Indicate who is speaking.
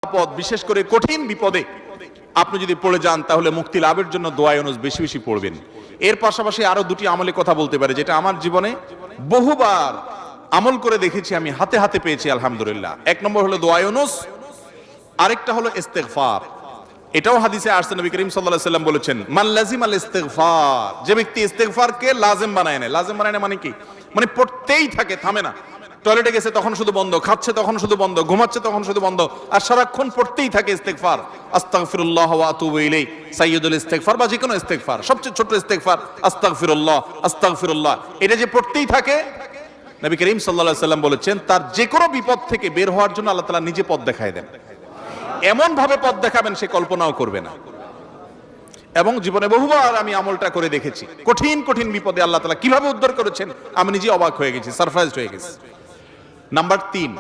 Speaker 1: পথ, বিশেষ করে কঠিন বিপদে আপনি যদি পড়ে যান তাহলে মুক্তি লাভের জন্য দোয়া ইউনুস বেশি বেশি পড়বেন। এর পাশাপাশি আরো দুটি আমলে কথা বলতে পারে, যেটা আমার জীবনে বহুবার আমল করে দেখেছি, আমি হাতে হাতে পেয়েছি আলহামদুলিল্লাহ। এক নম্বর হলো দোয়া ইউনুস, আরেকটা হলো ইস্তেগফার। এটাও হাদিসে আসছে, নবী করিম সাল্লাল্লাহু আলাইহি ওয়াসাল্লাম বলেছেন, মান লাজিমাল ইস্তেগফার, যে ব্যক্তি ইস্তেগফারকে লাজিম বানায় নেয়। লাজিম বানায় নেয় মানে কি? মানে পড়তেই থাকে, থামে না। টয়লেটে গেছে তখন শুধু বন্ধ, খাচ্ছে তখন শুধু বন্ধ, ঘুমাচ্ছে তখন শুধু বন্ধ, আর সারাক্ষণ পড়তেই থাকে ইস্তেগফার। আস্তাগফিরুল্লাহ ওয়া আতুবু ইলাইহি, সাইয়্যিদুল ইস্তেগফার বা যে কোনো ইস্তেগফার, সবচেয়ে ছোট ইস্তেগফার আস্তাগফিরুল্লাহ আস্তাগফিরুল্লাহ। এটা যে পড়তেই থাকে, নবী করিম সাল্লাল্লাহু আলাইহি ওয়াসাল্লাম বলেছেন, তার যে কোনো বিপদ থেকে বের হওয়ার জন্য আল্লাহ তাআলা নিজে পথ দেখায় দেন। এমন ভাবে পথ দেখাবেন সে কল্পনাও করবে না। এবং জীবনে বহুবার আমি আমলটা করে দেখেছি, কঠিন কঠিন বিপদে আল্লাহ তাআলা কিভাবে উদ্ধার করেছেন আমি নিজে অবাক হয়ে গেছি, সারপ্রাইজড হয়ে গেছি। নাম্বার 3,